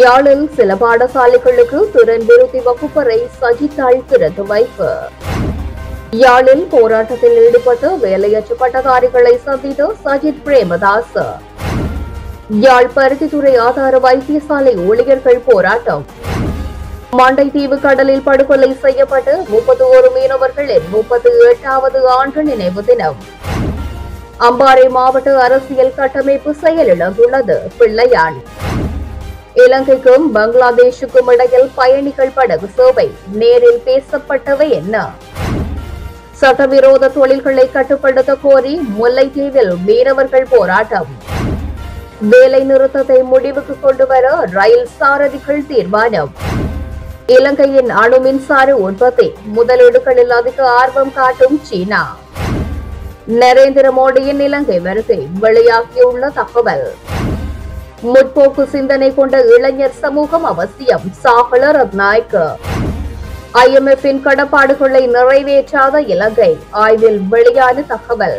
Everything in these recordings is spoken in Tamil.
யாழில் சில பாடசாலைகளுக்கு திறன் விருத்தி வகுப்பறை சஜித்தாள் திறந்து வைப்பு. யாழில் போராட்டத்தில் ஈடுபட்டு வேலையற்ற பட்டதாரிகளை சந்தித்த சஜித் பிரேமதாஸ். யாழ் பருத்தித்துறை ஆதார வைத்தியசாலை ஊழியர்கள் போராட்டம். மண்டைத்தீவு கடலில் படுகொலை செய்யப்பட்டு 31 மீனவர்களின் 38வது ஆண்டு நினைவு தினம். அம்பாறை மாவட்ட அரசியல் கட்டமைப்பு செயலிழந்துள்ளது. பிள்ளையான். இலங்கைக்கும் பங்களாதேஷுக்கும் இடையில் பயணிகள் படகு சேவை. நேரில் பேசப்பட்டவை என்ன? சட்டவிரோத தொழில்களை கட்டுப்படுத்த கோரி முல்லைத்தீவில் மீனவர்கள் போராட்டம். வேலை நிறுத்தத்தை முடிவுக்கு கொண்டுவர ரயில் சாரதிகள் தீர்மானம். இலங்கையின் அணு மின்சார உற்பத்தி முதலீடுகளில் அதிக ஆர்வம் காட்டும் சீனா. நரேந்திர மோடியின் இலங்கை வருகை வெளியாகியுள்ள தகவல். முற்போக்கு சிந்தனை கொண்ட இளைஞர் சமூகம் அவசியம். சாகல ரத்நாயக்க. IMF-இன் கடப்பாடுகளை நிறைவேற்றாத இலங்கை ஆய்வில் வெளியான தகவல்.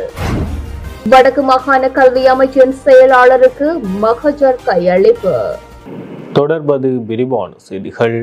வடக்கு மாகாண கல்வி அமைச்சின் செயலாளருக்கு மகஜர் கையளிப்பு. தொடர்பது விரிவான செய்திகள்.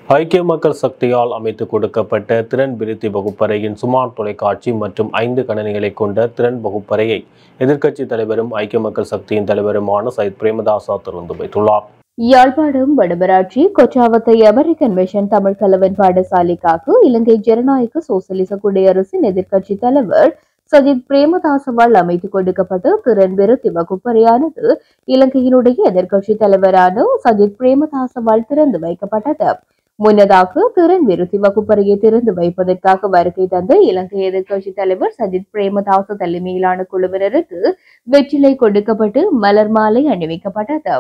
ஐக்கிய மக்கள் சக்தியால் அமைத்துக் கொடுக்கப்பட்ட திறன் விருத்தி வகுப்பறையின் சுமார் தொலைக்காட்சி மற்றும் 5 கணனிகளை கொண்ட திறன் வகுப்பறையை எதிர்க்கட்சித் தலைவரும் ஐக்கிய மக்கள் சக்தியின் தலைவருமான சையத் பிரேமதாசா திறந்து வைத்துள்ளார். யாழ்ப்பாணம் வடமராட்சி கொச்சாவத்தை அமெரிக்கன் மிஷன் தமிழ் கலவன் பாடசாலைக்காக இலங்கை ஜனநாயக சோசலிச குடியரசின் எதிர்க்கட்சித் தலைவர் சஜித் பிரேமதாசவால் அமைத்துக் கொடுக்கப்பட்ட திறன் விருத்தி வகுப்பறையானது இலங்கையினுடைய எதிர்க்கட்சித் தலைவரான சஜித் பிரேமதாசவால் திறந்து வைக்கப்பட்டது. முன்னதாக திறன் விருத்தி வகுப்பறையை திறந்து வைப்பதற்காக வருகை தந்த இலங்கை எதிர்க்கட்சித் தலைவர் சஜித் பிரேமதாச தலைமையிலான குழுவினருக்கு வெற்றிலை கொடுக்கப்பட்டு மலர் மாலை அணிவிக்கப்பட்டது.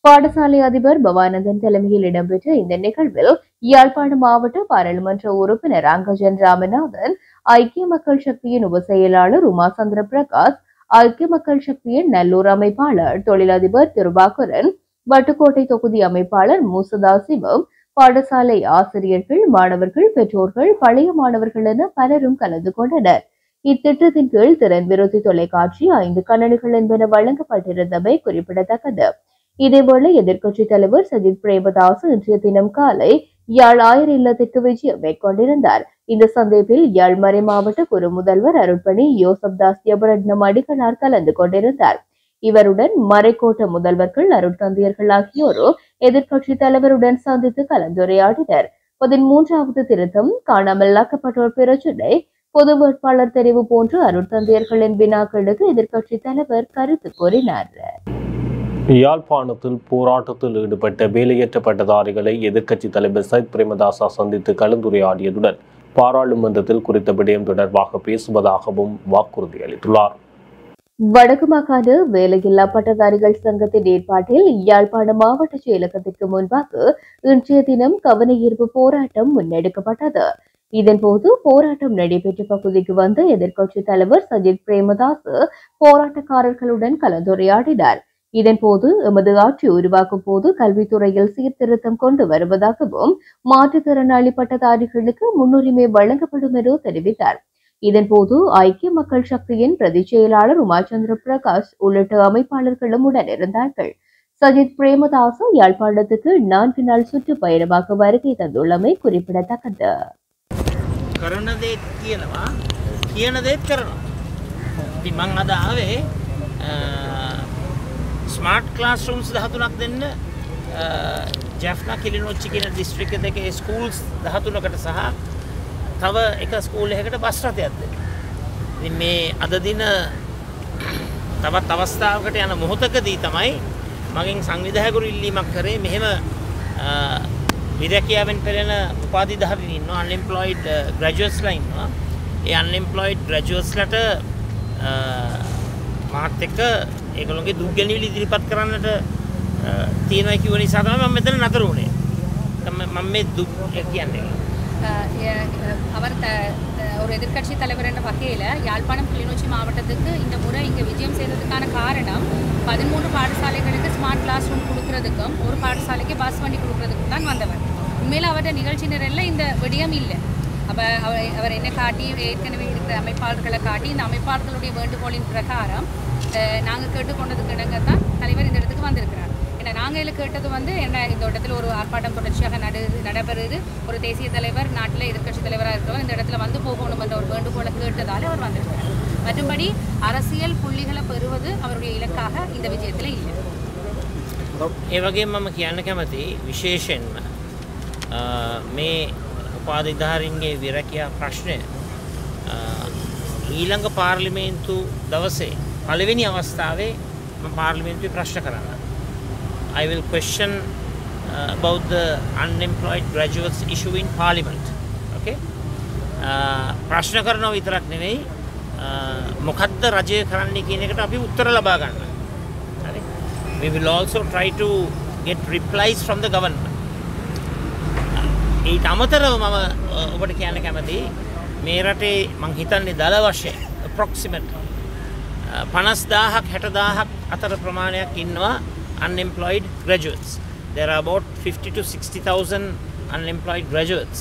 பாடசாலை அதிபர் பவானந்தன் தலைமையில் இடம்பெற்ற இந்த நிகழ்வில் யாழ்ப்பாண மாவட்ட பாராளுமன்ற உறுப்பினர் அங்கஜன் ராமநாதன், ஐக்கிய மக்கள் சக்தியின் உப செயலாளர் உமாசந்திர பிரகாஷ், ஐக்கிய மக்கள் சக்தியின் நல்லூர் அமைப்பாளர் தொழிலதிபர் திருபாகரன், வட்டுக்கோட்டை தொகுதி அமைப்பாளர் மூசதா சிவம், பாடசாலை ஆசிரியர்கள், மாணவர்கள், பெற்றோர்கள், பழைய மாணவர்கள் என பலரும் கலந்து கொண்டனர். இத்திட்டத்தின் கீழ் திறன் விருத்தி தொலைக்காட்சி 5 கணனிகள் என்பன வழங்கப்பட்டிருந்தமை குறிப்பிடத்தக்கது. இதேவேளை எதிர்க்கட்சித் தலைவர் சஜித் பிரேமதாஸ் இன்றைய தினம் காலை யாழ் ஆயர் இல்லத்திற்கு விஜயம் மேற்கொண்டிருந்தார். இந்த சந்திப்பில் யாழ் மறை மாவட்ட குரு முதல்வர் அருட்பணி யோசப் தாஸ் யபரட்னம் அடிகளார் கலந்து கொண்டிருந்தார். இவருடன் மறைக்கோட்ட முதல்வர்கள், அருட்தந்தையர்கள் ஆகியோரும் எதிர்க்கட்சித் தலைவருடன் சந்தித்து கலந்துரையாடினர். 13வது திருத்தம், காணாமலாக்கப்பட்டோர் பிரச்சினை, பொது வேட்பாளர் தெரிவு போன்ற அருட்தந்தையர்களின் வினாக்களுக்கு எதிர்க்கட்சித் தலைவர் கருத்து கூறினார். யாழ்ப்பாணத்தில் போராட்டத்தில் ஈடுபட்ட வேலையற்ற பட்டதாரிகளை எதிர்க்கட்சித் தலைவர் சையத் பிரேமதாசா சந்தித்து கலந்துரையாடியதுடன் பாராளுமன்றத்தில் குறித்த விடயம் தொடர்பாக பேசுவதாகவும் வாக்குறுதி அளித்துள்ளார். வடக்கு மாகாண வேலையில்லா பட்டதாரிகள் சங்கத்தின் ஏற்பாட்டில் யாழ்ப்பாண மாவட்ட செயலகத்திற்கு முன்பாக இன்றைய தினம் கவன ஈர்ப்பு போராட்டம் முன்னெடுக்கப்பட்டது. இதன்போது போராட்டம் நடைபெற்ற பகுதிக்கு வந்த எதிர்க்கட்சித் தலைவர் சஜித் பிரேமதாஸ் போராட்டக்காரர்களுடன் கலந்துரையாடினார். இதன்போது எமது ஆட்சி உருவாக்கும் போது கல்வித்துறையில் சீர்திருத்தம் கொண்டு வருவதாகவும் மாற்றுத்திறனாளி பட்டதாரிகளுக்கு முன்னுரிமை வழங்கப்படும் என தெரிவித்தார். இதன்போது ஐக்கிய மக்கள் சக்தியின் பிரதி செயலாளர் உமாச்சந்திர பிரகாஷ் உள்ளிட்ட அமைப்பாளர்களும் உடனிருந்தார்கள். சஜித் பிரேமதாச யாழ்ப்பாணத்துக்கு 4 நாள் சுற்றுப்பயணமாக வருகை தந்துள்ளமை குறிப்பிடத்தக்கது. ස්මාර්ට් ක්ලාස් රූම්ස් 13ක් දෙන්න ජැෆ්නා කිලිනොච්චි කියන දිස්ත්‍රික්ක දෙකේ ස්කූල්ස් 13කට සහ තව එක ස්කූල් එකකට බස් රථයක් දෙන්න. ඉතින් මේ අද දින තවත් අවස්ථාවකට යන මොහොතකදී තමයි මගෙන් සංවිධායකවරු ඉල්ලීමක් කරේ මෙහෙම විරකියාවෙන් පෙළෙන උපාධිධාරීන් ඉන්නවා අන්එම්ප්ලොයිඩ් ග්‍රැජුවේට්ස්ලා ඉන්නවා. ඒ අන්එම්ප්ලොයිඩ් ග්‍රැජුවේට්ස්ලාට මාත් එක්ක ඒගොල්ලෝගේ දුක්ගැනවිලි ඉදිරිපත් කරන්නට තියෙනවා කියව නිසා තමයි මම මෙතන නතර වුණේ. මම මේ දුක් කියන්නේ அவர் ஒரு எதிர்க்கட்சி தலைவர் என்ற வகையில் யாழ்ப்பாணம் கிளிநொச்சி மாவட்டத்துக்கு இந்த முறை இங்கே விஜயம் செய்ததுக்கான காரணம் 13 பாடசாலைகளுக்கு ஸ்மார்ட் கிளாஸ் ரூம் கொடுக்கறதுக்கும் ஒரு பாடசாலைக்கு பஸ் வண்டி கொடுக்கறதுக்கும் தான் வந்தவர். உண்மையில் அவருடைய நிகழ்ச்சி நிரலில் இந்த விடயம் இல்லை. அப்போ அவர் என்ன காட்டி ஏற்கனவே இருக்கிற அமைப்பாளர்களை காட்டி இந்த அமைப்பாளர்களுடைய வேண்டுகோளின் பிரகாரம் நாங்கள் கேட்டுக்கொண்டதுக்கு இடங்க தான் தலைவர் இந்த இடத்துக்கு வந்திருக்கிறார். ஏன்னா நாங்கள் இதில் கேட்டது வந்து என்ன இந்த இடத்துல ஒரு ஆர்ப்பாட்டம் தொடர்ச்சியாக நடைபெறுது, ஒரு தேசிய தலைவர் நாட்டில் எதிர்க்கட்சி தலைவராக இருக்கிறவர் இந்த இடத்துல வந்து போகணும் என்ற ஒரு வேண்டுகோளை கேட்டதால் அவர் வந்திருக்கிறார். மற்றபடி அரசியல் புள்ளிகளை பெறுவது அவருடைய இலக்காக இந்த விஜயத்தில் இல்லை. ඒ වගේම මම කියන්න කැමති විශේෂයෙන්ම මේ උපාධිධාරීන්ගේ විරැකියා ප්‍රශ්නය ඊළඟ පාර්ලිමේන්තු දවසේ පළවෙනි අවස්ථාවේ මම පාර්ලිමේන්තුවේ ප්‍රශ්න කරන්න. I will question about the unemployed graduates issue in parliament. Okay? ප්‍රශ්න කරනවා විතරක් නෙවෙයි මොකද්ද රජය කරන්නේ කියන එකට අපි උත්තර ලබා ගන්න. හරි? We will also try to get replies from the government. ඊට අමතරව මම ඔබට කියන්න කැමතියි මේ රටේ මං හිතන්නේ දල වශයෙන් approximately 50000ක් 60000ක් අතර ප්‍රමාණයක් ඉන්නවා unemployed graduates. There are about 50 to 60,000 unemployed graduates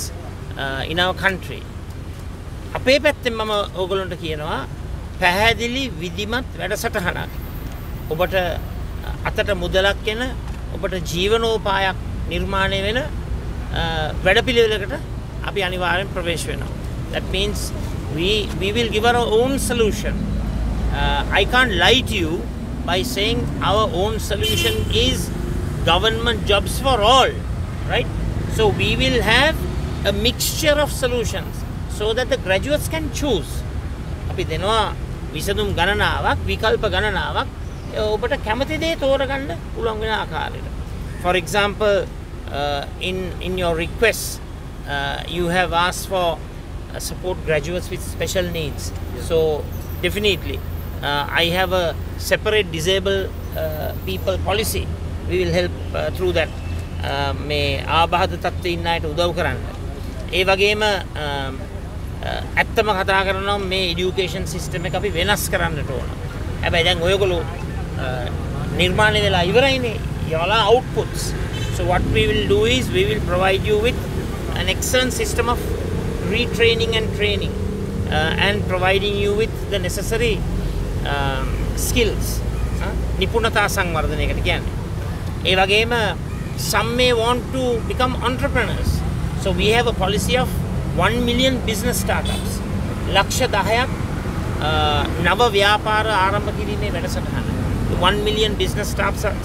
in our country. අපේ පැත්තෙන් මම ඕගොල්ලන්ට කියනවා පැහැදිලි විධිමත් වැඩසටහනක් ඔබට අතට මුදලක් එන ඔබට ජීවනෝපායක් නිර්මාණය වෙන වැඩපිළිවෙලකට අපි අනිවාර්යෙන් ප්‍රවේශ වෙනවා. That means we will give our own solution. I can't lie to you by saying our own solution is government jobs for all, right? So we will have a mixture of solutions so that the graduates can choose. අපි දෙනවා විසඳුම් ගණනාවක් විකල්ප ගණනාවක් ඔබට කැමති දේ තෝරගන්න පුළුවන් වෙන ආකාරයට. For example, in your request you have asked for support graduates with special needs. So definitely I have a separate disabled people policy. We will help through that. මේ ආබාධ තත්ත්වයේ ඉන්න අයට උදව් කරන්න. ඒ වගේම ඇත්තම කතා කරනවා මේ এডুকেෂන් සිස්ටම් එක අපි වෙනස් කරන්නට ඕන. හැබැයි දැන් ඔයගොල්ලෝ නිර්මාණය වෙලා ඉවරයිනේ. y'all are outputs. So what we will do is we will provide you with an excellent system of retraining and training and providing you with the necessary skills. නිපුණතා සංවර්ධනයකට කියන්නේ. ඒ වගේම some may want to become entrepreneurs. So we have a policy of 1 million business startups. ලක්ෂ 10ක් නව ව්‍යාපාර ආරම්භ කිරීමේ වැඩසටහන. 1 million business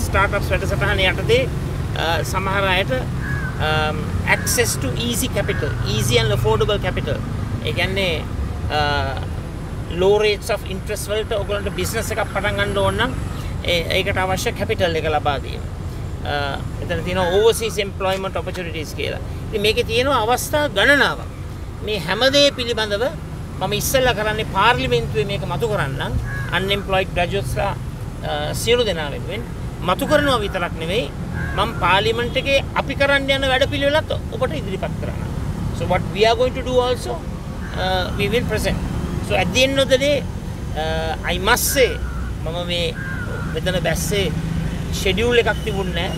startups වැඩසටහන යටතේ සමහර අයට access to easy capital, easy and affordable capital. ඒ කියන්නේ low rates of interest වලට ඔයගොල්ලන්ට business එකක් පටන් ගන්න ඕන නම් ඒකට අවශ්‍ය capital එක ලබා දෙන්න. එතන තියෙනවා overseas employment opportunities කියලා. ඉතින් මේකේ තියෙනවා අවස්ථා ගණනාවක්. මේ හැම දේ පිළිබඳව මම ඉස්සෙල්ලා කරන්නේ පාර්ලිමේන්තුවේ මේක මතු කරන්නම් unemployed graduatesලා සියලු දෙනා වෙනුවෙන් මතු කරනවා විතරක් නෙවෙයි මම පාර්ලිමේන්තු එකේ අපි කරන්න යන වැඩපිළිවෙලත් ඔබට ඉදිරිපත් කරනවා. So what we are going to do also we will present. So at the end of the day I must say මම මේ මෙතන බැස්සේ ෂෙඩියුල් එකක් තිබුණේ නැහැ.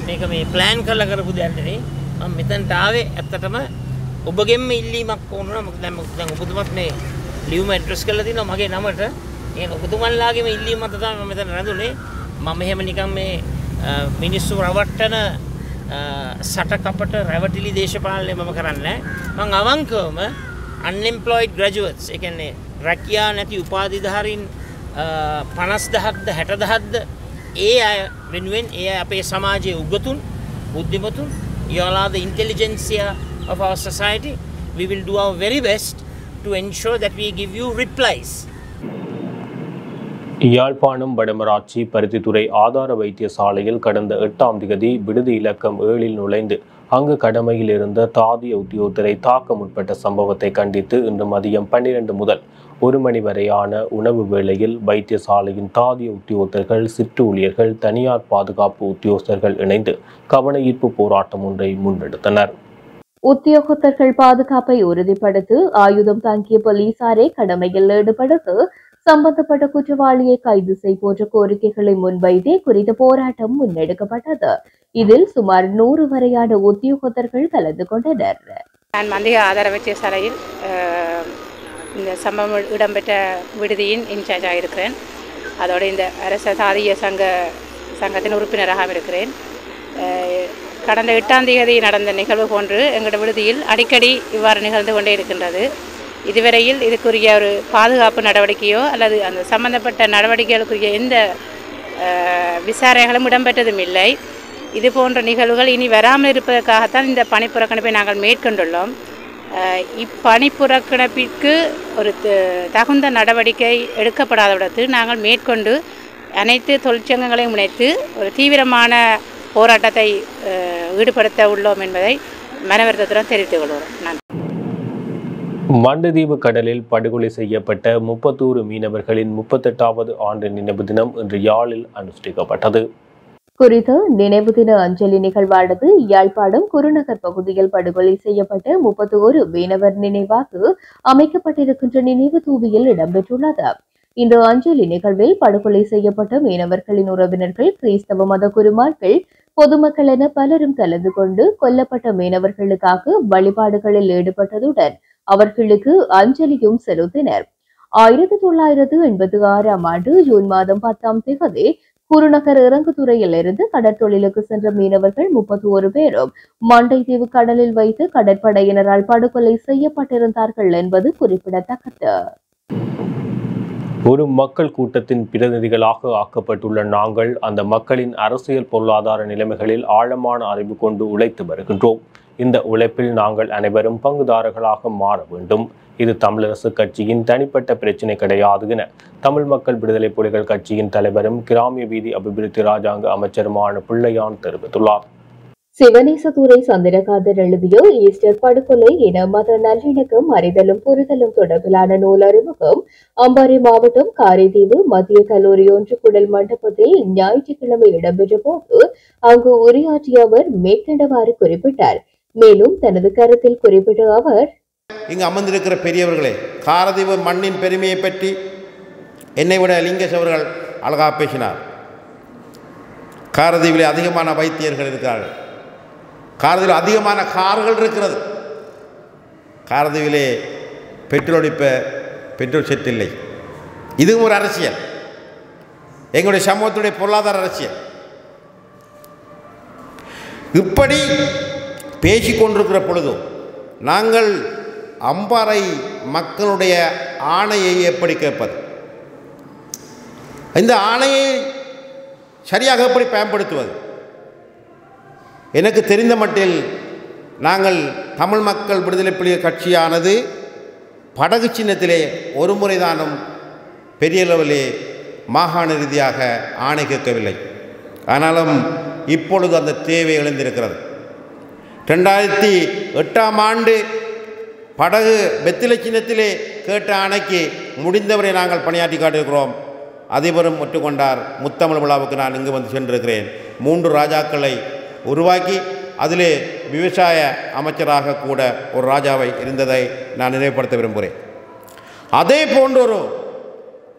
මේක මේ ප්ලෑන් කරලා කරපු දෙයක් නෙවෙයි. මම මෙතනට ආවේ ඇත්තටම ඔබගෙන්ම ඉල්ලීමක් වුණා. මොකද දැන් ඔබතුමත් මේ ලියුම ඇඩ්‍රස් කරලා තිනවා මගේ නමට. ඒ ඔබතුමන්ලාගේම ඉල්ලීම මත තමයි මම මෙතන රැඳුනේ. මම එහෙම නිකන් මේ මිනිස්සු රවට්ටන සටකපට රැවටිලි දේශපාලනය මම කරන්නේ නැහැ. මම අවංකවම unemployed graduates ඒ කියන්නේ රැකියා නැති උපාධිධාරීන් 50000ක්ද 60000ක්ද ඒ අය වෙනුවෙන් ඒ අය අපේ සමාජයේ උගතුන් බුද්ධිමතුන් you all are the intelligentsia of our society. We will do our very best to ensure that we give you replies. Yazhpanam Vadamarachchi Paruthithurai ஆதார வைத்தியசாலையில் கடந்த 8ஆம் தேதி விடுதி இலக்கம் 7இல் நுழைந்து அங்கு கடமையில் இருந்த தாதிய உத்தியோகத்தரை தாக்க முற்பட்ட சம்பவத்தை கண்டித்து இன்று மதியம் 12 முதல் 1 மணி வரையான உணவு வேளையில் வைத்தியசாலையின் தாதிய உத்தியோகத்தர்கள், சிற்று ஊழியர்கள், தனியார் பாதுகாப்பு உத்தியோகஸ்தர்கள் இணைந்து கவன ஈர்ப்பு போராட்டம் ஒன்றை முன்னெடுத்தனர். உத்தியோகத்தர்கள் பாதுகாப்பை உறுதிப்படுத்தி ஆயுதம் தாங்கிய போலீசாரை கடமையில் ஈடுபடுத்து சம்பந்தப்பட்ட குற்றவாளியை கைது செய் போன்ற கோரிக்கைகளை முன்வைத்தே குறித்த போராட்டம் முன்னெடுக்கப்பட்டது. இதில் சுமார் 100 வரையான உத்தியோகத்தர்கள் கலந்து கொண்டனர். நான் மந்திய ஆதார வைத்தியசாலையில் இந்த சம்பவம் இடம்பெற்ற விடுதியின் இன்சார்ஜாக இருக்கிறேன். அதோடு இந்த அரச தாதிய சங்க சங்கத்தின் உறுப்பினராக இருக்கிறேன். கடந்த 8ஆம் தேதி நடந்த நிகழ்வு போன்று எங்களோட விடுதியில் அடிக்கடி இவ்வாறு நிகழ்ந்து கொண்டே இருக்கின்றது. இதுவரையில் இதுக்குரிய ஒரு பாதுகாப்பு நடவடிக்கையோ அல்லது அந்த சம்பந்தப்பட்ட நடவடிக்கைகளுக்குரிய எந்த விசாரணைகளும் இடம்பெற்றதும் இல்லை. இது போன்ற நிகழ்வுகள் இனி வராமல் இருப்பதற்காகத்தான் இந்த பணிப்புறக்கணிப்பை நாங்கள் மேற்கொண்டுள்ளோம். இப்பணிப்புறக்கணிப்பிற்கு ஒரு தகுந்த நடவடிக்கை எடுக்கப்படாதவிடத்து நாங்கள் மேற்கொண்டு அனைத்து தொழிற்சங்கங்களையும் இணைத்து ஒரு தீவிரமான போராட்டத்தை ஈடுபடுத்த உள்ளோம் என்பதை மனவருத்தத்துடன் தெரிவித்துக் கொள்கிறோம். நன்றி. மண்டதீவு கடலில் படுகொலை செய்யப்பட்ட 31 மீனவர்களின் 38வது ஆண்டு நினைவு தினம் இன்று யாழில் அனுஷ்டிக்கப்பட்டது. குறித்த நினைவு தின அஞ்சலி நிகழ்வானது யாழ்ப்பாணம் குருநகர் பகுதியில் படுகொலை செய்யப்பட்ட 31 மீனவர் நினைவாக அமைக்கப்பட்டிருக்கின்ற நினைவு தூபியில் இடம்பெற்றுள்ளது. இந்த அஞ்சலி நிகழ்வில் படுகொலை செய்யப்பட்ட மீனவர்களின் உறவினர்கள், கிறிஸ்தவ மத குருமார்கள், பொதுமக்கள் என பலரும் கலந்து கொண்டு கொல்லப்பட்ட மீனவர்களுக்காக வழிபாடுகளில் ஈடுபட்டதுடன் அவர்களுக்கு அஞ்சலியும் செலுத்தினர். 1986ஆம் ஆண்டு ஜூன் மாதம் 10ஆம் தேதி குருநகர் இறங்குதுறையில் இருந்து கடற்தொழிலுக்கு சென்ற மீனவர்கள் 31 பேரும் மண்டைதீவு கடலில் வைத்து கடற்படையினரால் படுகொலை செய்யப்பட்டிருந்தார்கள் என்பது குறிப்பிடத்தக்கது. ஒரு மக்கள் கூட்டத்தின் பிரதிநிதிகளாக ஆக்கப்பட்டுள்ள நாங்கள் அந்த மக்களின் அரசியல் பொருளாதார நிலைமைகளில் ஆழமான அறிவு கொண்டு உழைத்து வருகின்றோம். இந்த உழைப்பில் நாங்கள் அனைவரும் பங்குதாரர்களாக மாற வேண்டும். இது தமிழரசு கட்சியின் தனிப்பட்ட பிரச்சினை கிடையாது என தமிழ் மக்கள் விடுதலை புலிகள் கட்சியின் தலைவரும் கிராமிய வீதி அபிவிருத்தி ராஜாங்க அமைச்சருமான பிள்ளையான் தெரிவித்துள்ளார். சிவனேசதுரை சந்திரகாந்தன் எழுதிய ஈஸ்டர் படுகொலை இன மத நல்லிணக்கம் அறிதலும் புரிதலும் தொடர்பிலான நூல் அறிமுகம் அம்பாறை மாவட்டம் காரைதீவு மத்திய கல்லூரி ஒன்றுகுடல் மண்டபத்தில் ஞாயிற்றுக்கிழமை இடம்பெற்ற போது அங்கு உரையாற்றிய அவர் மேற்கண்டவாறு குறிப்பிட்டார். மேலும் தனது கருத்தில் குறிப்பிட்ட அவர், இங்கு அமர்ந்திருக்கிற பெரியவர்களே, காரதீவு மண்ணின் பெருமையை பற்றி என்னை விட லிங்கேஷ் அவர்கள் அழகாக பேசினார். காரதீவிலே அதிகமான வைத்தியர்கள் இருக்கிறார்கள். காரதீவில் அதிகமான கார்கள் இருக்கிறது. காரதீவிலே பெட்ரோல் செட் இல்லை. இதுவும் ஒரு அரசியல், எங்களுடைய சமூகத்துடைய பொருளாதார அரசியல். இப்படி பேசிக்கொண்டிருக்கிற பொழுதும் நாங்கள் அம்பாறை மக்களுடைய ஆணையை எப்படி கேட்பது? இந்த ஆணையை சரியாக எப்படி பயன்படுத்துவது? எனக்கு தெரிந்த மட்டில் நாங்கள் தமிழ் மக்கள் விடுதலை புலிகள் கட்சியானது படகு சின்னத்திலே ஒரு முறைதானும் பெரிய அளவிலே மாகாண ரீதியாக ஆணை கேட்கவில்லை. ஆனாலும் இப்பொழுது அந்த தேவை எழுந்திருக்கிறது. 2008ஆம் ஆண்டு படகு வெத்திலை சின்னத்திலே கேட்ட ஆணைக்கு முடிந்தவரை நாங்கள் பணியாற்றி காட்டியிருக்கிறோம். அதிபரும் ஒற்றுக்கொண்டார். முத்தமிழ் விழாவுக்கு நான் இங்கு வந்து சென்றிருக்கிறேன். 3 ராஜாக்களை உருவாக்கி அதிலே விவசாய அமைச்சராக கூட ஒரு ராஜாவை இருந்ததை நான் நினைவுபடுத்த விரும்புகிறேன். அதே போன்ற ஒரு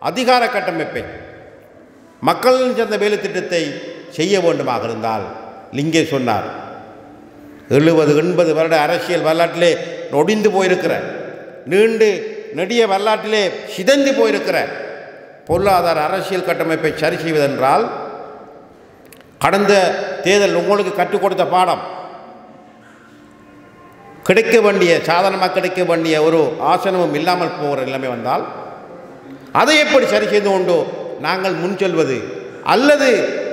அதிகார கட்டமைப்பை மக்களின் சேர்ந்த வேலை திட்டத்தை செய்ய வேண்டுமாக இருந்தால் லிங்கே சொன்னார், 70-80 வருட அரசியல் வரலாற்றிலே நொடிந்து போயிருக்கிற, நீண்டு நெடிய வரலாற்றிலே சிதைந்து போயிருக்கிற பொருளாதார அரசியல் கட்டமைப்பை சரி செய்வதென்றால் கடந்த தேர்தல் உங்களுக்கு கற்றுக் கொடுத்த பாடம், கிடைக்க வேண்டிய சாதாரணமாக கிடைக்க வேண்டிய ஒரு ஆசனமும் இல்லாமல் போகிற நிலைமை வந்தால் அதை எப்படி சரி செய்து கொண்டோ நாங்கள் முன் செல்வது? அல்லது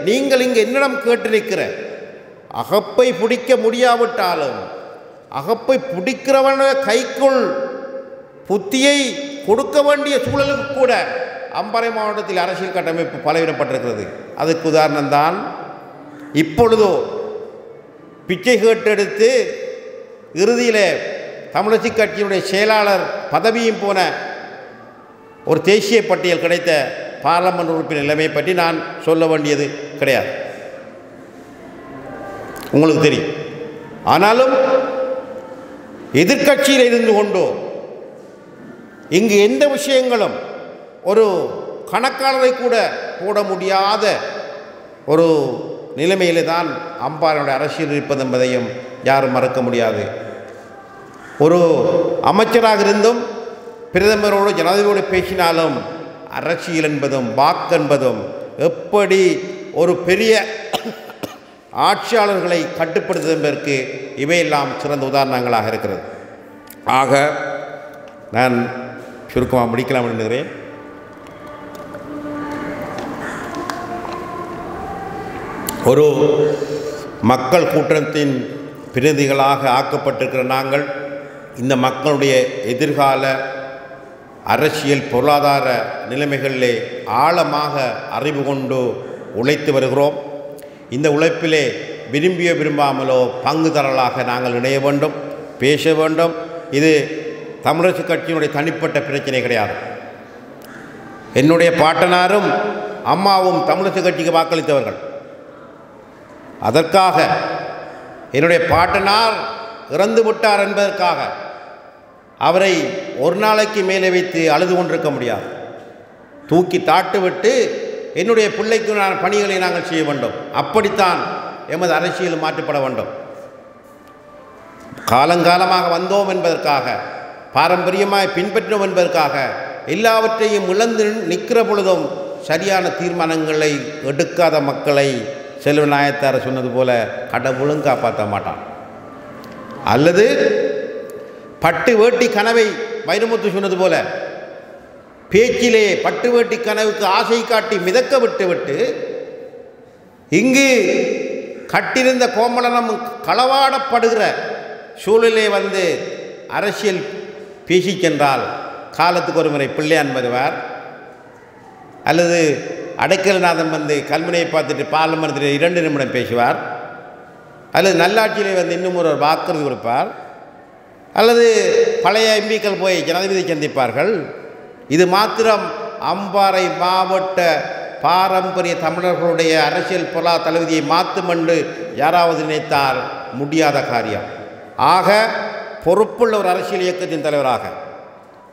நீங்கள் இங்கே என்னிடம் கேட்டு நிற்கிற அகப்பை பிடிக்க முடியாவிட்டாலும் அகப்பை பிடிக்கிறவன கைக்குள் புத்தியை கொடுக்க வேண்டிய சூழலுக்கு கூட அம்பாறை மாவட்டத்தில் அரசியல் கட்டமைப்பு பலவீனப்பட்டிருக்கிறது. அதுக்கு உதாரணம்தான் இப்பொழுதோ பிச்சை கேட்டெடுத்து இறுதியில் தமிழரசு கட்சியினுடைய செயலாளர் பதவியும் போன ஒரு தேசிய பட்டியல் கிடைத்த பார்லமெண்ட் உறுப்பினர் நிலைமை பற்றி நான் சொல்ல வேண்டியது கிடையாது, உங்களுக்கு தெரியும். ஆனாலும் எதிர்க்கட்சியில் இருந்து கொண்டோ இங்கு எந்த விஷயங்களும் ஒரு கணக்காளரை கூட போட முடியாத ஒரு நிலைமையிலே தான் அம்பாறையுடைய அரசியல் இருப்பது என்பதையும் யாரும் மறக்க முடியாது. ஒரு அமைச்சராக இருந்தும் பிரதமரோடு ஜனாதிபதியோடு பேசினாலும் அரசியல் என்பதும் வாக்கு என்பதும் எப்படி ஒரு பெரிய ஆட்சியாளர்களை கட்டுப்படுத்துவது என்பதற்கு இவையெல்லாம் சிறந்த உதாரணங்களாக இருக்கிறது. ஆக நான் சுருக்கமாக முடிக்கலாம் என்கிறேன். ஒரு மக்கள் கூட்டத்தின் பிரதிநிதிகளாக ஆக்கப்பட்டிருக்கிற நாங்கள் இந்த மக்களுடைய எதிர்கால அரசியல் பொருளாதார நிலைமைகளிலே ஆழமாக அறிவு கொண்டு உழைத்து வருகிறோம். இந்த உழைப்பிலே விரும்பியோ விரும்பாமலோ பங்குதாரர்களாக நாங்கள் இணைய வேண்டும், பேச வேண்டும். இது தமிழரசு கட்சியினுடைய தனிப்பட்ட பிரச்சனை கிடையாது. என்னுடைய பாட்டனாரும் அம்மாவும் தமிழரசு கட்சிக்கு வாக்களித்தவர்கள். அதற்காக என்னுடைய பாட்டனார் இறந்து விட்டார் என்பதற்காக அவரை ஒரு நாளைக்கு மேலே வைத்து அழுது கொண்டிருக்க முடியாது. தூக்கி தாட்டு விட்டு என்னுடைய பிள்ளைக்கு பணிகளை நாங்கள் செய்ய வேண்டும். அப்படித்தான் எமது அரசியல் மாற்றப்பட வேண்டும். காலங்காலமாக வந்தோம் என்பதற்காக, பாரம்பரியமாய் பின்பற்றோம் என்பதற்காக எல்லாவற்றையும் இழந்து நிற்கிற பொழுதும் சரியான தீர்மானங்களை எடுக்காத மக்களை செல்வநாயத்தார் சொன்னது போல கடவுளும் காப்பாற்ற மாட்டான். அல்லது பட்டு வேட்டி கனவை வைரமுத்து சொன்னது போல பேச்சிலே பட்டு வேட்டி கனவுக்கு ஆசை காட்டி மிதக்க விட்டு இங்கு கட்டிருந்த கோமளனம் களவாடப்படுகிற சூழலே வந்து அரசியல் பேசி சென்றால் காலத்துக்கு ஒரு முறை பிள்ளையான் வருவார், அல்லது அடைக்கலநாதன் வந்து கல்முனையை பார்த்துட்டு பார்லிமெண்ட்டில் 2 நிமிடம் பேசுவார், அல்லது நல்லாட்சியிலே வந்து இன்னும் ஒரு வாக்குறுதி கொடுப்பார், அல்லது பழைய எம்பிக்கள் போய் ஜனாதிபதி சந்திப்பார்கள். இது மாத்திரம் அம்பாறை மாவட்ட பாரம்பரிய தமிழர்களுடைய அரசியல் பொருளாதார தளபதியை மாற்றும் என்று யாராவது நினைத்தால் முடியாத காரியம். ஆக பொறுப்புள்ள ஒரு அரசியல் இயக்கத்தின் தலைவராக,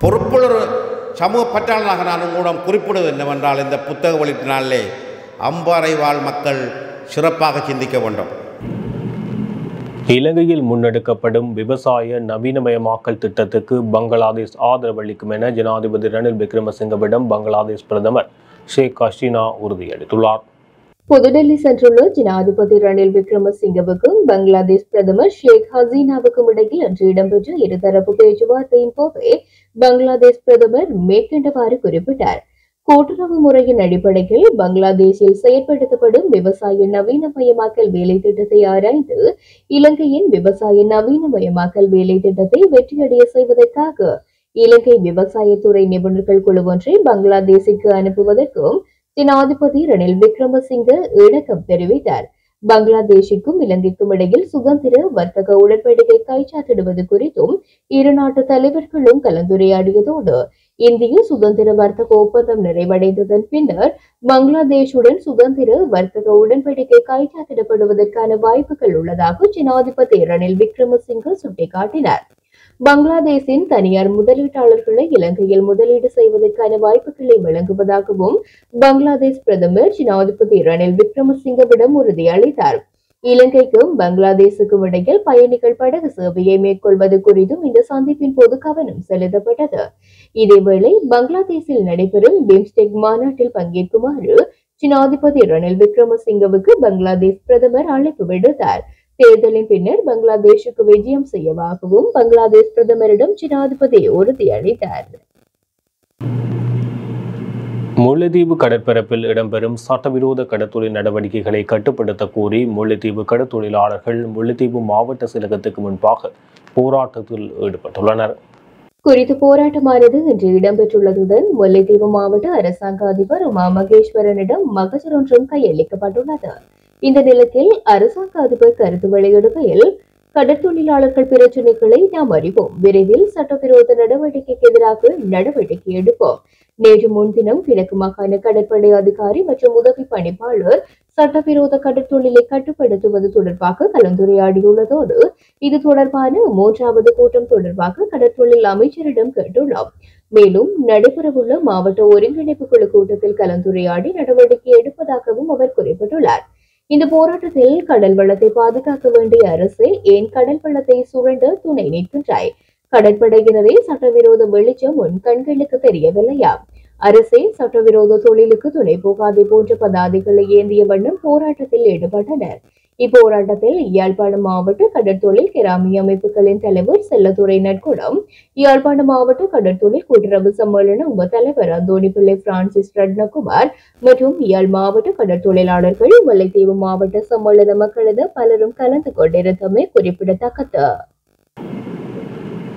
பொறுப்புள்ள ஒரு சமூக பற்றாளனாக நான் உங்களிடம் குறிப்பிடுவது என்னவென்றால், இந்த புத்தக வெளியிட்டினாலே அம்பாறை வாழ் மக்கள் சிறப்பாக சிந்திக்க வேண்டும். இலங்கையில் முன்னெடுக்கப்படும் விவசாய நவீனமயமாக்கல் திட்டத்துக்கு பங்களாதேஷ் ஆதரவளிக்கும் என ஜனாதிபதி ரணில் விக்ரமசிங்கவிடம் பங்களாதேஷ் பிரதமர் ஷேக் ஹசீனா உறுதியளித்துள்ளார். புதுடெல்லி சென்றுள்ள ஜனாதிபதி ரணில் விக்ரமசிங்கவுக்கும் பங்களாதேஷ் பிரதமர் ஷேக் ஹசீனாவுக்கும் இடையில் இன்று இடம்பெற்ற இருதரப்பு பேச்சுவார்த்தையின் போதே பங்களாதேஷ் பிரதமர் மேற்கண்டவாறு குறிப்பிட்டார். கூட்டுறவு முறையின் அடிப்படையில் பங்களாதேஷில் செயற்படுத்தப்படும் விவசாய நவீனமயமாக்கல் வேலை திட்டத்தை ஆராய்ந்து இலங்கையின் விவசாய நவீனமயமாக்கல் வேலை திட்டத்தை வெற்றியடைய செய்வதற்காக இலங்கை விவசாயத்துறை நிபுணர்கள் குழு ஒன்றை பங்களாதேஷுக்கு அனுப்புவதற்கும் ஜனாதிபதி ரணில் விக்ரமசிங்க இணக்கம் தெரிவித்தார். பங்களாதேஷுக்கும் இலங்கைக்கும் இடையில் சுதந்திர வர்த்தக உடன்படிக்கை கைச்சாத்திடுவது குறித்தும் இரு நாட்டு தலைவர்களும் கலந்துரையாடியதோடு இந்திய சுதந்திர வர்த்தக ஒப்பந்தம் நிறைவடைந்ததன் பின்னர் பங்களாதேஷுடன் சுதந்திர வர்த்தக உடன்படிக்கை கைச்சாத்திடப்படுவதற்கான வாய்ப்புகள் உள்ளதாக ஜனாதிபதி ரணில் விக்ரமசிங்க சுட்டிக்காட்டினார். பங்களாதேஷின் தனியார் முதலீட்டாளர்களை இலங்கையில் முதலீடு செய்வதற்கான வாய்ப்புகளை வழங்குவதாகவும் பங்களாதேஷ் பிரதமர் ஜனாதிபதி ரணில் விக்ரமசிங்கவிடம் உறுதியளித்தார். இலங்கைக்கும் பங்களாதேஷுக்கும் இடையில் பயணிகள் படகு சேவையை மேற்கொள்வது குறித்தும் இந்த சந்திப்பின் போது கவனம் செலுத்தப்பட்டது. இதேவேளை பங்களாதேஷில் நடைபெறும் பிம்ஸ்டெக் மாநாட்டில் பங்கேற்குமாறு ஜனாதிபதி ரணில் விக்ரமசிங்கவுக்கு பங்களாதேஷ் பிரதமர் அழைப்பு விடுத்தார். தேர்தலின் பின்னர் பங்களாதேஷுக்கு விஜயம் செய்யவாகவும் பங்களாதேஷ் பிரதமரிடம் ஜனாதிபதி உறுதியளித்தார். முல்லைத்தீவு கடற்பரப்பில் இடம்பெறும் சட்டவிரோத கடத்தொழில் நடவடிக்கைகளை கட்டுப்படுத்த கோரி முல்லைத்தீவு கடற்தொழிலாளர்கள் முல்லைத்தீவு மாவட்ட செயலகத்துக்கு முன்பாக போராட்டத்தில் ஈடுபட்டுள்ளனர். குறித்த போராட்டமானது இன்று இடம்பெற்றுள்ளதுடன் முல்லைத்தீவு மாவட்ட அரசாங்க அதிபர் உமா மகேஸ்வரனிடம் மகஜர் ஒன்றும் கையளிக்கப்பட்டுள்ளது. இந்த நிலத்தில் அரசாங்க அதிபர் கருத்து வெளியிடுகையில், கடற்தொழிலாளர்கள் பிரச்சினைகளை நாம் அறிவோம், விரைவில் சட்டவிரோத நடவடிக்கைக்கு எதிராக நடவடிக்கை எடுப்போம். நேற்று முன்தினம் கிழக்கு மாகாண கடற்படை அதிகாரி மற்றும் உதவி பணிப்பாளர் சட்டவிரோத கடற்தொழிலை கட்டுப்படுத்துவது தொடர்பாக கலந்துரையாடியுள்ளதோடு இது தொடர்பான 3வது கூட்டம் தொடர்பாக கடற்தொழில் அமைச்சரிடம் கேட்டுள்ளோம். மேலும் நடைபெறவுள்ள மாவட்ட ஒருங்கிணைப்பு குழு கூட்டத்தில் கலந்துரையாடி நடவடிக்கை எடுப்பதாகவும் அவர் குறிப்பிட்டுள்ளார். இந்த போராட்டத்தில் கடல் வளத்தை பாதுகாக்க வேண்டிய அரசு ஏன் கடல் வளத்தை சுரண்ட துணை நிற்கின்றாய்? கடற்படையினரே சட்டவிரோத வெளிச்சம் உன் கண்களுக்கு தெரியவில்லையா? அரசே சட்டவிரோத தொழிலுக்கு துணை போகாதே போன்ற பதாதைகளை ஏந்திய வண்ணம் போராட்டத்தில் ஈடுபட்டனர். இப்போராட்டத்தில் யாழ்ப்பாணம் மாவட்ட கடற்தொழில் கிராமிய அமைப்புகளின் தலைவர் செல்லத்துறை நட்குடம், யாழ்ப்பாணம் மாவட்ட கடற்தொழில் கூட்டுறவு சம்மேளன உப தலைவர் அந்தோணிப்பிள்ளை பிரான்சிஸ் ரட்னகுமார் மற்றும் யாழ் மாவட்ட கடற்தொழிலாளர்கள், முல்லைத்தீவு மாவட்ட சம்மேளன மக்களது பலரும் கலந்து கொண்டிருந்தமை குறிப்பிடத்தக்கது.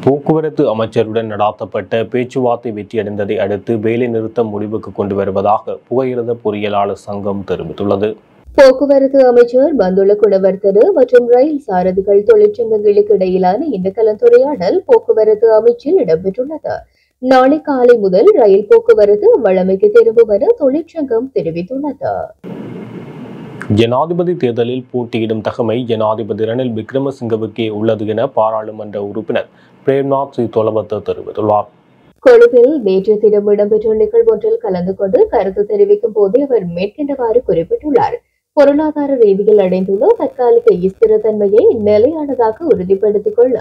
போக்குவரத்து அமைச்சருடன் நடாத்தப்பட்ட பேச்சுவார்த்தை வெற்றியடைந்ததை அடுத்து வேலை நிறுத்தம் முடிவுக்கு கொண்டு வருவதாக புகையிரத பொறியியலாளர் சங்கம் தெரிவித்துள்ளது. போக்குவரத்து அமைச்சர் பந்துல குணவர்த்தன மற்றும் ரயில் சாரதிகள் தொழிற்சங்கங்களுக்கு இடையிலான இந்த கலந்துரையாடல் போக்குவரத்து அமைச்சில் இடம்பெற்றுள்ளது. நாளை காலை முதல் ரயில் போக்குவரத்து வழமைக்கு திரும்பும் என தொழிற்சங்கம் தெரிவித்துள்ளது. ஜனாதிபதி தேர்தலில் போட்டியிடும் தகமை ஜனாதிபதி ரணில் விக்ரமசிங்கவுக்கே உள்ளது என பாராளுமன்ற உறுப்பினர் பிரேம்நாத் சி தொலவத்த தெரிவித்துள்ளார். கொழும்பில் நேற்று தினம் இடம்பெற்ற நிகழ்வொன்றில் கலந்து கொண்டு கருத்து தெரிவிக்கும் போது அவர் மேற்கண்டவாறு குறிப்பிட்டுள்ளார். பொருளாதார ரீதியில் அடைந்துள்ள தற்காலிக ஸ்திரத்தன்மையை நிலையானதாக உறுதிப்படுத்திக் கொள்ள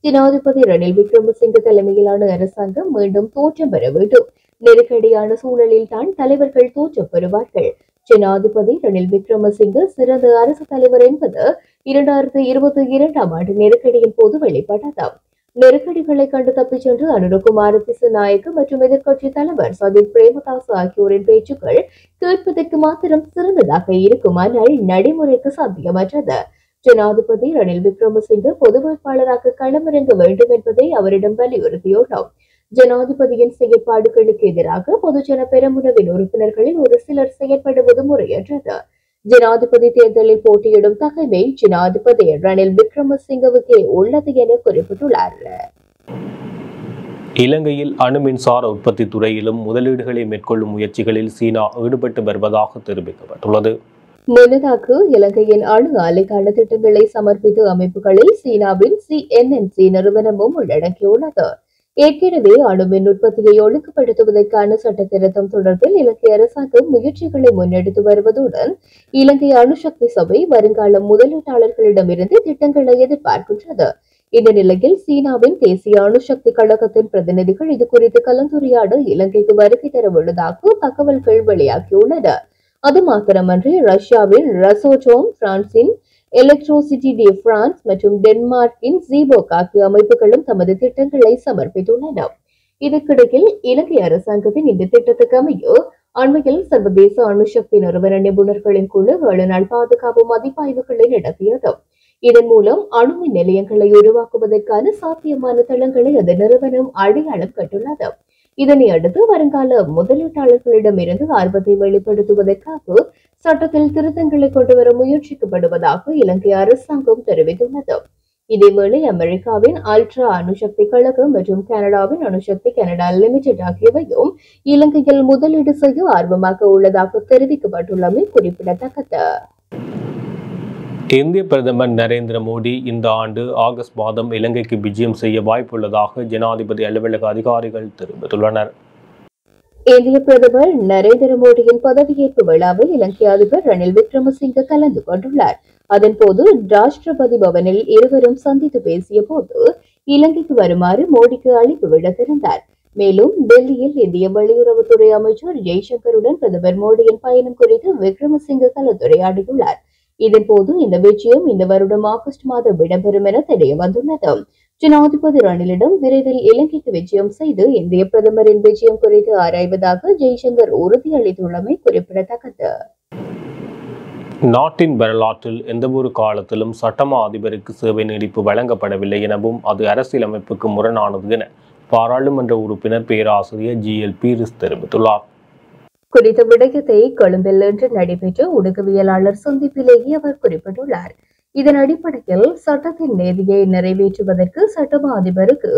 ஜனாதிபதி ரணில் விக்ரமசிங்க தலைமையிலான அரசாங்கம் மீண்டும் தோற்றம் பெற வேண்டும். நெருக்கடியான சூழலில் தான் தலைவர்கள் தோற்றம் பெறுவார்கள். ஜனாதிபதி ரணில் விக்ரமசிங்க சிறந்த அரசு தலைவர் என்பது 2022ஆம் ஆண்டு நெருக்கடியின் போது வெளிப்பட்டது. நெருக்கடிகளை கண்டு தப்பிச் சென்று அனுரகுமார திசுநாயக்க மற்றும் எதிர்க்கட்சி தலைவர் சஜித் பிரேமதாஸ் ஆகியோரின் பேச்சுக்கள் கேட்பதற்கு மாத்திரம் சிறந்ததாக இருக்கும், ஆனால் நடைமுறைக்கு சாத்தியமற்றது. ஜனாதிபதி ரணில் விக்ரமசிங்க பொது வேட்பாளராக களமிறங்க வேண்டும் என்பதை அவரிடம் வலியுறுத்தியுள்ளோம். ஜனாதிபதியின் செயற்பாடுகளுக்கு எதிராக பொதுஜன பெரமுனவின் உறுப்பினர்களில் ஒரு சிலர் செயற்படுவது முறையற்றது. ஜனாதிபதி தேர்தலில் போட்டியிடும் தகைமை ஜனாதிபதி ரணில் விக்ரமசிங்கவுக்கே உள்ளது என குறிப்பிட்டுள்ளார். இலங்கையில் அணு மின்சார உற்பத்தி துறையிலும் முதலீடுகளை மேற்கொள்ளும் முயற்சிகளில் சீனா ஈடுபட்டு வருவதாக தெரிவிக்கப்பட்டுள்ளது. முன்னதாக இலங்கையின் அணு ஆலைக்கான திட்டங்களை சமர்ப்பித்த அமைப்புகளில் சீனாவின் CNNC நிறுவனமும் உள்ளடக்கியுள்ளது. ஏற்கனவே அணு மின் உற்பத்தியை ஒழுங்குபடுத்துவதற்கான சட்ட திருத்தம் தொடர்பில் இலங்கை அரசாங்கம் முயற்சிகளை முன்னெடுத்து வருவதுடன் இலங்கை அணுசக்தி சபை வருங்கால முதலீட்டாளர்களிடமிருந்து திட்டங்களை எதிர்பார்க்கின்றது. இந்த நிலையில் சீனாவின் தேசிய அணுசக்தி கழகத்தின் பிரதிநிதிகள் இது குறித்து கலந்துரையாட இலங்கைக்கு வருகை தர உள்ளதாக தகவல்கள் வெளியாகியுள்ளன. அது மாத்திரமன்றி ரஷ்யாவின் ரசோடோம், பிரான்சின் எலக்ட்ரோசிட்டி டி பிரான்ஸ் மற்றும் டென்மார்க்கின் ஜீபோக் ஆகிய அமைப்புகளும் தமது திட்டங்களை சமர்ப்பித்துள்ளன. இதற்கிடையில் இலங்கை அரசாங்கத்தின் இந்த திட்டத்துக்கு அமைய அண்மையில் சர்வதேச அணுசக்தி நிறுவன நிபுணர்களின் குழு 7 நாள் பாதுகாப்பு மதிப்பாய்வுகளை நடத்தியது. இதன் மூலம் அணு மின் நிலையங்களை உருவாக்குவதற்கான சாத்தியமான தளங்களை அந்த நிறுவனம் அடையாளம் கண்டுள்ளது. இதனை அடுத்து வருங்கால முதலீட்டாளர்களிடமிருந்து ஆர்வத்தை வெளிப்படுத்துவதற்காக சட்டத்தில் திருத்தங்களை கொண்டுவர முயற்சிக்கப்படுவதாக இலங்கை அரசாங்கம் தெரிவித்துள்ளது. இதேவேளை அமெரிக்காவின் அல்ட்ரா அணுசக்தி கழகம் மற்றும் கனடாவின் அணுசக்தி கனடா லிமிடெட் ஆகியவையும் இலங்கையில் முதலீடு செய்ய ஆர்வமாக உள்ளதாக தெரிவிக்கப்பட்டுள்ளமை குறிப்பிடத்தக்கது. இந்திய பிரதமர் நரேந்திர மோடி இந்த ஆண்டு ஆகஸ்ட் மாதம் இலங்கைக்கு விஜயம் செய்ய வாய்ப்புள்ளதாக ஜனாதிபதி அலுவலக அதிகாரிகள் தெரிவித்துள்ளனர். இந்திய பிரதமர் நரேந்திர மோடியின் பதவியேற்பு விழாவில் இலங்கை அதிபர் ரணில் விக்ரமசிங்க கலந்து கொண்டுள்ளார். அதன்போது ராஷ்டிரபதி பவனில் இருவரும் சந்தித்து பேசிய போது இலங்கைக்கு வருமாறு மோடிக்கு அழைப்பு விடுத்திருந்தார். மேலும் டெல்லியில் இந்திய வெளியுறவுத்துறை அமைச்சர் ஜெய்சங்கருடன் பிரதமர் மோடியின் பயணம் குறித்து விக்ரமசிங்க கலந்துரையாடியுள்ளார். இதன்போது இந்த விஜயம் இந்த வருடம் ஆகஸ்ட் மாதம் இடம்பெறும் என தெரிய வந்துள்ளது. ஜனாதிபதி ரணிலிடம் விரைவில் இலங்கைக்கு விஜயம் செய்து இந்திய பிரதமரின் விஜயம் குறித்து ஆராய்வதாக ஜெய்சங்கர் உறுதியளித்துள்ளமை குறிப்பிடத்தக்கது. நாட்டின் வரலாற்றில் எந்தவொரு காலத்திலும் சட்டமா அதிபருக்கு சேவை நீடிப்பு வழங்கப்படவில்லை எனவும் அது அரசியலமைப்புக்கு முரணானது என பாராளுமன்ற உறுப்பினர் பேராசிரியர் GL பீரிஸ் தெரிவித்துள்ளார். குறித்த விடயத்தை கொழும்பில் இன்று நடைபெற்ற ஊடகவியலாளர் சந்திப்பிலேயே அவர் குறிப்பிட்டுள்ளார். இதன் அடிப்படையில் சட்டத்தின் நீதியை நிறைவேற்றுவதற்கு சட்டமா அதிபருக்கு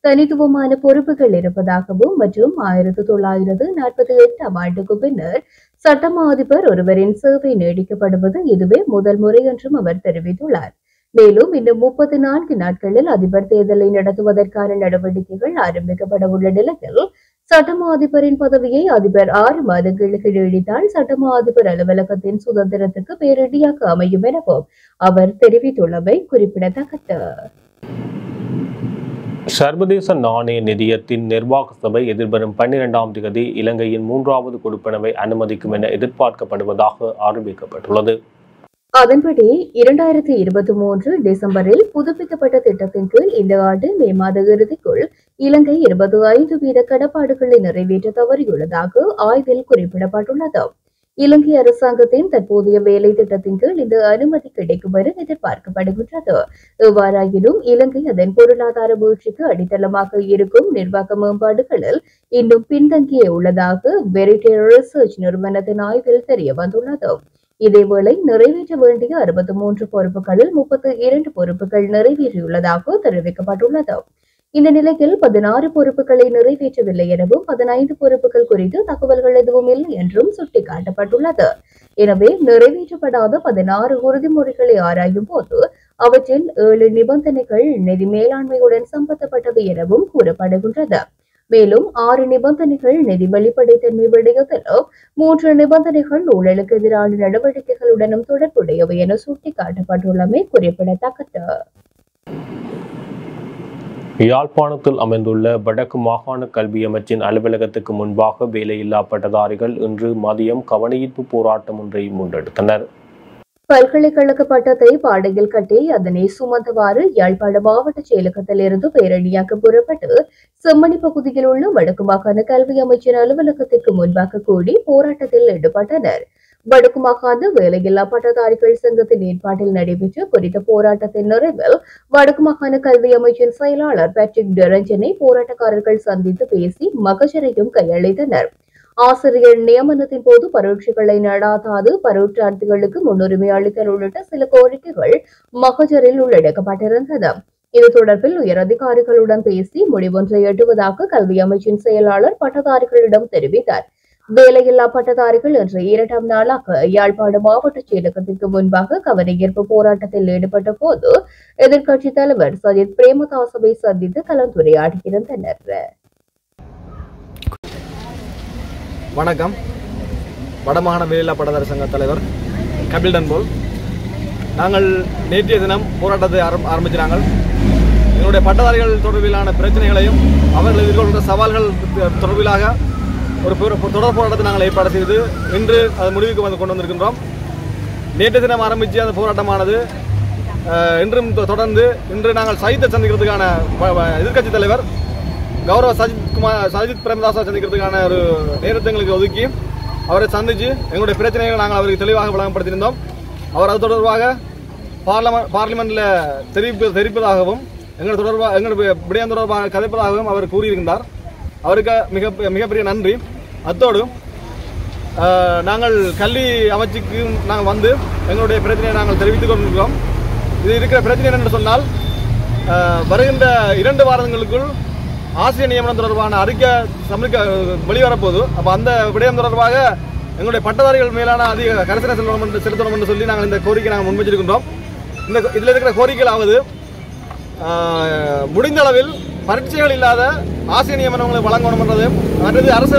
தனித்துவமான பொறுப்புகள் இருப்பதாகவும் மற்றும் 1948ஆம் ஆண்டுக்கு பின்னர் சட்டமா அதிபர் ஒருவரின் சேவை நீடிக்கப்படுவது இதுவே முதல் முறை என்றும் அவர் தெரிவித்துள்ளார். மேலும் இன்னும் 34 நாட்களில் அதிபர் தேர்தலை நடத்துவதற்கான நடவடிக்கைகள் ஆரம்பிக்கப்பட உள்ள நிலையில் சட்டமா அதிபரின் பதவியை அதிபர் 6 மாதங்களுக்கு நீடித்தால் சட்டமா அதிபர் அலுவலகத்தின் சுதந்திரத்துக்கு பேரிடியாக அமையும் எனவும் அவர் தெரிவித்துள்ளமை குறிப்பிடத்தக்கது. சர்வதேச நாணய நிதியத்தின் நிர்வாக சபை எதிர்வரும் 12ஆம் தேதி இலங்கையின் 3வது கொடுப்பனவை அனுமதிக்கும் என எதிர்பார்க்கப்படுவதாக அறிவிக்கப்பட்டுள்ளது. அதன்படி 2023 டிசம்பரில் புதுப்பிக்கப்பட்ட திட்டத்தின் கீழ் இந்த ஆண்டு மே மாத இறுதிக்குள் இலங்கை 25% கடப்பாடுகளை நிறைவேற்ற தவறியுள்ளதாக ஆய்வில் குறிப்பிடப்பட்டுள்ளது. இலங்கை அரசாங்கத்தின் தற்போதைய வேலை திட்டத்தின் கீழ் இந்த அனுமதி கிடைக்கும் என எதிர்பார்க்கப்படுகின்றது. எவ்வாறாயினும் இலங்கை அதன் பொருளாதார வீழ்ச்சிக்கு அடித்தளமாக இருக்கும் நிர்வாக மேம்பாடுகளில் இன்னும் பின்தங்கியே உள்ளதாக வெரிட்டி ரிசர்ச் நிறுவனத்தின் ஆய்வில் தெரிய வந்துள்ளது. இதேவேளை நிறைவேற்ற வேண்டிய 63 பொறுப்புகளில் 32 பொறுப்புகள் நிறைவேறியுள்ளதாக தெரிவிக்கப்பட்டுள்ளது. இந்த நிலையில் 16 பொறுப்புகளை நிறைவேற்றவில்லை எனவும் 15 பொறுப்புகள் குறித்து தகவல்கள் எதுவும் இல்லை என்றும் சுட்டிக்காட்டப்பட்டுள்ளது. எனவே நிறைவேற்றப்படாத 16 உறுதிமொழிகளை ஆராயும் போது அவற்றில் 7 நிபந்தனைகள் நிதி மேலாண்மையுடன் சம்பந்தப்பட்டவை எனவும் கூறப்படுகின்றது. மேலும் 6 நிபந்தனைகள் நிதி வெளிப்படைத்தன்மை விடயத்திலும் 3 நிபந்தனைகள் ஊழலுக்கு எதிரான நடவடிக்கைகளுடனும் தொடர்புடையவை என சுட்டிக்காட்டப்பட்டுள்ளமை குறிப்பிடத்தக்கது. யாழ்ப்பாணத்தில் அமைந்துள்ள வடக்கு மாகாண கல்வி அமைச்சின் அலுவலகத்துக்கு முன்பாக வேலையில்லா பட்டதாரிகள் இன்று மதியம் கவனஈர்ப்பு போராட்டம் ஒன்றை முன்னெடுத்தனர். பல்கலைக்கழக பட்டத்தை பாடையில் கட்டி அதனை சுமந்தவாறு யாழ்ப்பாண மாவட்ட செயலகத்திலிருந்து பேரணியாக புறப்பட்டு செம்மணி பகுதியில் உள்ள வடக்கு மாகாண கல்வி அமைச்சின் அலுவலகத்திற்கு முன்பாக கூடி போராட்டத்தில் ஈடுபட்டனர். வடக்கு மாகாண வேலையில்லா பட்டதாரிகள் சங்கத்தின் ஏற்பாட்டில் நடைபெற்ற குறித்த போராட்டத்தின் நிறைவில் வடக்கு மாகாண கல்வி அமைச்சின் செயலாளர் பேட்ரிக் டெரஞ்சனை போராட்டக்காரர்கள் சந்தித்து பேசி மகஜரையும் கையளித்தனர். ஆசிரியர் நியமனத்தின் போது பரீட்சைகளை நடாத்தாது பரீட்சார்த்திகளுக்கு முன்னுரிமை அளித்தல் உள்ளிட்ட சில கோரிக்கைகள் மகஜரில் உள்ளடக்கப்பட்டிருந்தது. இது தொடர்பில் உயர் அதிகாரிகளுடன் பேசி முடிவொன்றை எட்டுவதாக கல்வி அமைச்சின் செயலாளர் பட்டதாரிகளிடம் தெரிவித்தார். வேலையில்லா பட்டதாரிகள் இன்று 2ஆம் நாளாக யாழ்ப்பாண மாவட்ட செயலகத்திற்கு முன்பாக கவனஈர்ப்பு போராட்டத்தில் ஈடுபட்ட போது எதிர்க்கட்சித் தலைவர் சஜித் பிரேமதாசவை சந்தித்து கலந்துரையாடியிருந்தனர். வணக்கம். வடமாகாண வேலையில்லா பட்டதாரி சங்க தலைவர் கபில்டன் போல். நாங்கள் நேற்றைய தினம் போராட்டத்தை ஆரம்பிச்சினாங்கள். எங்களுடைய பட்டதாரிகள் தொடர்பிலான பிரச்சனைகளையும் அவர்கள் எதிர்கொள்கிற சவால்கள் தொடர்பிலாக ஒரு தொடர் போராட்டத்தை நாங்கள் ஏற்பாடு செய்து இன்று அது முடிவுக்கு கொண்டு வந்திருக்கின்றோம். நேற்று தினம் ஆரம்பித்து அந்த போராட்டமானது இன்றும் தொடர்ந்து இன்று நாங்கள் சஜித்தை சந்திக்கிறதுக்கான எதிர்க்கட்சித் தலைவர் கௌரவ சஜித் பிரேமதாசா சந்திக்கிறதுக்கான ஒரு நேரத்தை எங்களுக்கு ஒதுக்கி அவரை சந்தித்து எங்களுடைய பிரச்சனைகளை நாங்கள் அவருக்கு தெளிவாக வழங்கப்படுத்தியிருந்தோம். அவர் அது தொடர்பாக பார்லிமெண்ட்டில் தெரிவிப்பதாகவும் எங்களுடைய விடயம் தொடர்பாக கதைப்பதாகவும் அவர் கூறியிருந்தார். அவருக்கு மிகப்பெரிய நன்றி. அத்தோடு நாங்கள் கல்வி அமைச்சுக்கு நாங்கள் வந்து எங்களுடைய பிரச்சனையை நாங்கள் தெரிவித்துக் கொண்டிருக்கிறோம். இது இருக்கிற பிரச்சனை என்று சொன்னால் வருகின்ற 2 வாரங்களுக்குள் ஆசிரியர் நியமனம் தொடர்பான அறிக்கை வெளிவரப்போது அப்போ அந்த விடயம் தொடர்பாக எங்களுடைய பட்டதாரிகள் மேலான அதிக கரிசனை செலுத்தணும் என்று சொல்லி நாங்கள் இந்த கோரிக்கை நாங்கள் முன்வச்சிருக்கின்றோம். இதில் இருக்கிற கோரிக்கைகளாவது முடிந்த அளவில் பரீட்சைகள் இல்லாத ஆசிரியர் நியமனங்களை வழங்கணும் என்றது மற்றது அரசு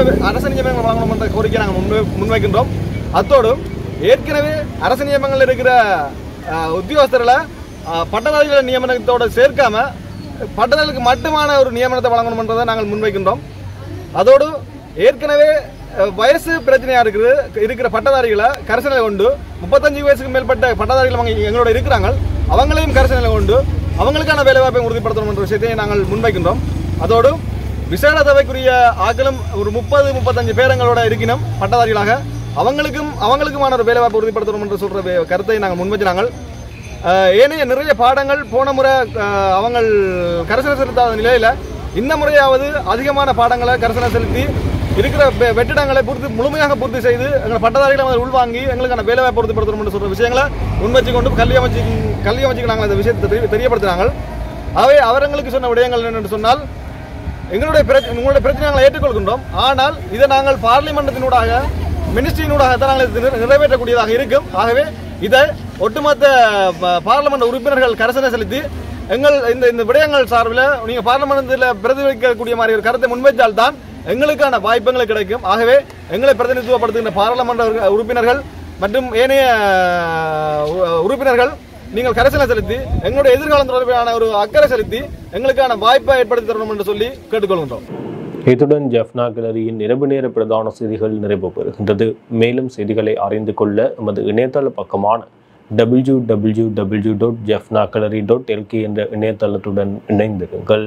நியமனங்கள் வழங்கணும் என்ற கோரிக்கை நாங்கள் முன்வைக்கின்றோம். அத்தோடு ஏற்கனவே அரசு நியமனங்கள் இருக்கிற உத்தியோகஸ்தர்களை பட்டதாரிகள் நியமனத்தோடு சேர்க்காம பட்டதாரிகளுக்கு மட்டுமான ஒரு நியமனத்தை வழங்கணும் என்றதை நாங்கள் முன்வைக்கின்றோம். அதோடு ஏற்கனவே வயசு பிரச்சனையா இருக்கிற பட்டதாரிகளை கரிசனையில் கொண்டு 35 வயசுக்கு மேற்பட்ட பட்டதாரிகள் எங்களோட இருக்கிறாங்க, அவங்களையும் கரிசனையில் கொண்டு அவங்களுக்கான வேலைவாய்ப்பை உறுதிப்படுத்தணும் என்ற விஷயத்தை நாங்கள் முன்வைக்கின்றோம். அதோடு விசேட தேவைக்குரிய ஆக்களும் ஒரு 30-35 பேர் எங்களோட இருக்கணும் பட்டதாரிகளாக, அவங்களுக்குமான ஒரு வேலைவாய்ப்பை உறுதிப்படுத்தணும் என்று சொல்ற கருத்தை நாங்கள் முன்வச்சினாங்க. ஏனைய நிறைய பாடங்கள் போன முறை அவங்க கரிசனை செலுத்தாத நிலையில் இந்த முறையாவது அதிகமான பாடங்களை கரிசனை செலுத்தி இருக்கிற வெற்றிடங்களை முழுமையாக பூர்த்தி செய்து எங்கள் பட்டதாரிகளை உள்வாங்கி எங்களுக்கான வேலைவாய்ப்பு உறுதிப்படுத்தணும் என்று சொல்ற விஷயங்களை முன்வச்சு கொண்டு கல்வி அமைச்சுக்கு நாங்கள் இந்த விஷயத்தை தெரியப்படுத்தினாங்க. அவை அவர்களுக்கு சொன்ன விடயங்கள் என்னென்று சொன்னால் உங்களுடைய பிரச்சனை நாங்கள் ஏற்றுக்கொள்கின்றோம். ஆனால் இதை நாங்கள் பார்லிமெண்டத்தினூடாக மினிஸ்ட்ரியினூடாக தான் நாங்கள் நிறைவேற்றக்கூடியதாக இருக்கும். ஆகவே இதை ஒட்டுமொத்த பார்லிமெண்ட் உறுப்பினர்கள் கரிசனை செலுத்தி எங்கள் இந்த விடயங்கள் சார்பில் நீங்கள் பார்லிமெண்ட்டில் பிரதிபலிக்கக்கூடிய மாதிரி ஒரு கருத்தை முன்வைத்தால் தான் எங்களுக்கான வாய்ப்புகள் கிடைக்கும். ஆகவே எங்களை பிரதிநிதித்துவப்படுத்துகின்ற பாராளுமன்ற உறுப்பினர்கள் மற்றும் ஏனைய உறுப்பினர்கள் நீங்கள் கரைசலை செலுத்தி எங்களுடைய எதிர்காலம் தொடர்பான ஒரு அக்கறை செலுத்தி எங்களுக்கான வாய்ப்பை ஏற்படுத்தி தரணும் என்று சொல்லி கேட்டுக்கொள்கின்றோம். இத்துடன் ஜெஃப்னா கேலரியின் இரவு நேர பிரதான செய்திகள் நிறைவு பெறுகின்றது. மேலும் செய்திகளை அறிந்து கொள்ள எமது இணையதள பக்கமான www.jeffnagallery.lk என்ற இணையதளத்துடன் இணைந்திருங்கள்.